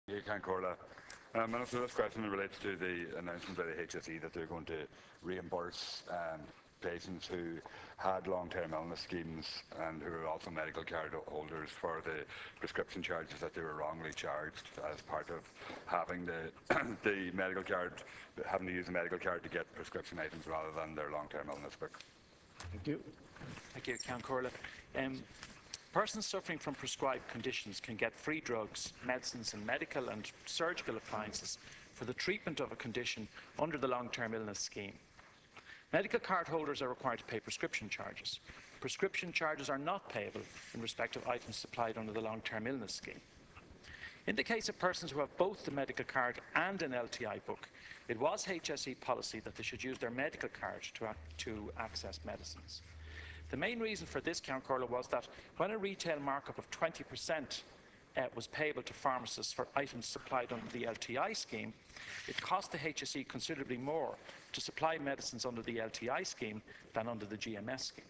You can, Corla. Minister, this question relates to the announcement by the HSE that they're going to reimburse patients who had long-term illness schemes and who are also medical card holders for the prescription charges that they were wrongly charged as part of having the medical card, having to use the medical card to get prescription items rather than their long-term illness book. Thank you. Thank you, Count Corla. Persons suffering from prescribed conditions can get free drugs, medicines and medical and surgical appliances for the treatment of a condition under the long-term illness scheme. Medical card holders are required to pay prescription charges. Prescription charges are not payable in respect of items supplied under the long-term illness scheme. In the case of persons who have both the medical card and an LTI book, it was HSE policy that they should use their medical card to access medicines. The main reason for this, Count Corla, was that when a retail markup of 20% was payable to pharmacists for items supplied under the LTI scheme, it cost the HSE considerably more to supply medicines under the LTI scheme than under the GMS scheme.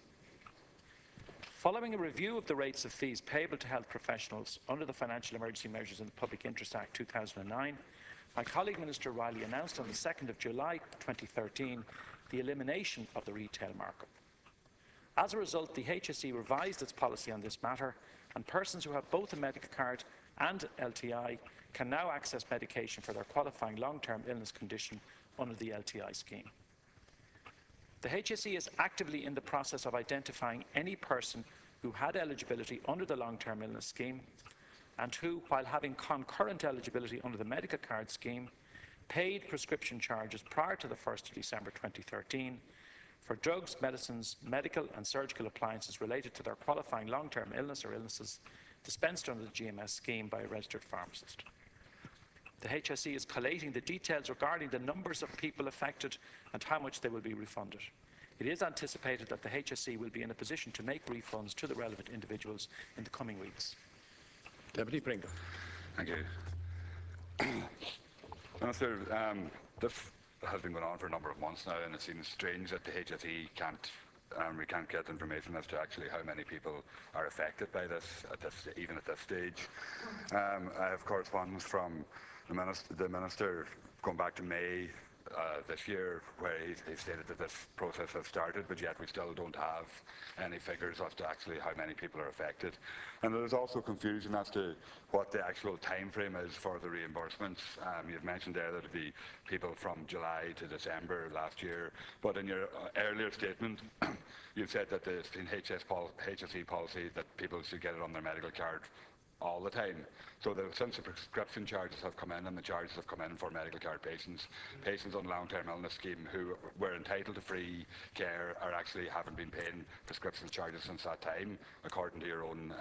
Following a review of the rates of fees payable to health professionals under the Financial Emergency Measures in the Public Interest Act 2009, my colleague Minister Riley announced on the 2nd of July 2013 the elimination of the retail markup. As a result, the HSE revised its policy on this matter, and persons who have both a medical card and LTI can now access medication for their qualifying long-term illness condition under the LTI scheme. The HSE is actively in the process of identifying any person who had eligibility under the long-term illness scheme and who, while having concurrent eligibility under the medical card scheme, paid prescription charges prior to the 1st of December 2013 for drugs, medicines, medical and surgical appliances related to their qualifying long-term illness or illnesses dispensed under the GMS scheme by a registered pharmacist. The HSE is collating the details regarding the numbers of people affected and how much they will be refunded. It is anticipated that the HSE will be in a position to make refunds to the relevant individuals in the coming weeks. Deputy Pringle. Thank you. Minister, this has been going on for a number of months now, and it seems strange that the HSE we can't get information as to actually how many people are affected by this, even at this stage. I have correspondence from the Minister going back to May this year, where he stated that this process has started, but yet we still don't have any figures as to actually how many people are affected. And there is also confusion as to what the actual time frame is for the reimbursements. You've mentioned there that it would be people from July to December last year, but in your earlier statement, you said that it's been HSE policy that people should get it on their medical card all the time. So since the prescription charges have come in and the charges have come in for medical card patients on long-term illness scheme who were entitled to free care haven't been paying prescription charges since that time, according to your own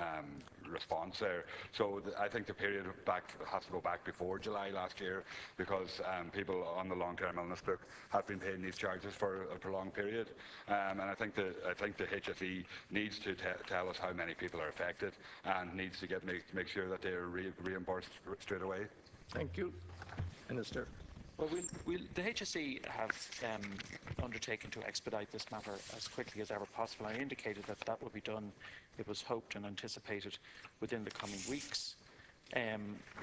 response there. So I think the period has to go back before July last year, because people on the long-term illness book have been paying these charges for a prolonged period. And I think the HSE needs to tell us how many people are affected and needs to make sure that they are reimbursed straight away. Thank you. Minister. Well, the HSE have undertaken to expedite this matter as quickly as ever possible. I indicated that that would be done, it was hoped and anticipated, within the coming weeks.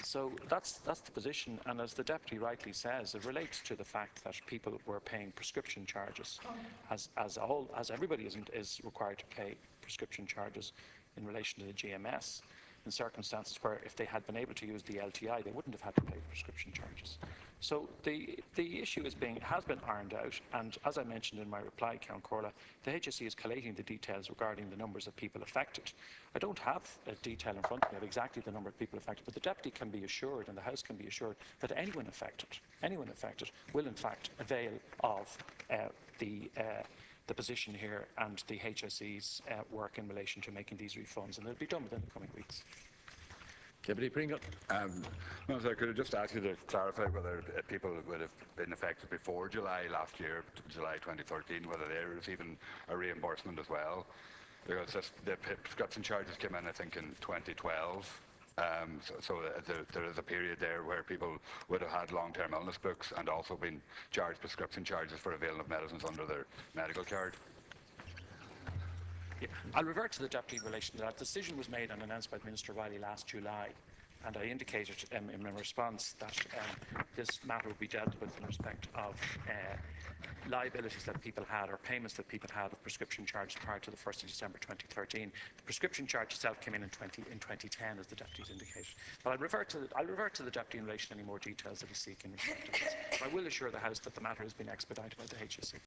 So that's the position, and as the Deputy rightly says, it relates to the fact that people were paying prescription charges, as everybody is required to pay prescription charges in relation to the GMS, in circumstances where if they had been able to use the LTI, they wouldn't have had to pay prescription charges. So the issue has been ironed out, and as I mentioned in my reply, Count Corla, the HSE is collating the details regarding the numbers of people affected. I don't have a detail in front of me of exactly the number of people affected, but the Deputy can be assured, and the House can be assured, that anyone affected will in fact avail of the position here and the HSE's work in relation to making these refunds, and it'll be done within the coming weeks. Deputy Pringle. No, sir, could I just ask you to clarify whether people would have been affected before July last year, July 2013, whether they're receiving a reimbursement as well? Because the prescription charges came in, I think, in 2012. So there is a period there where people would have had long-term illness books and also been charged prescription charges for availing of medicines under their medical card. Yeah. I'll revert to the Deputy in relation to that. The decision was made and announced by Minister Riley last July and I indicated in my response that this matter will be dealt with in respect of liabilities that people had or payments that people had of prescription charges prior to the 1st of December 2013. The prescription charge itself came in 2010, as the Deputy has indicated. But I'll revert to the Deputy in relation to any more details that he's seeking in respect to this. But I will assure the House that the matter has been expedited by the HSE.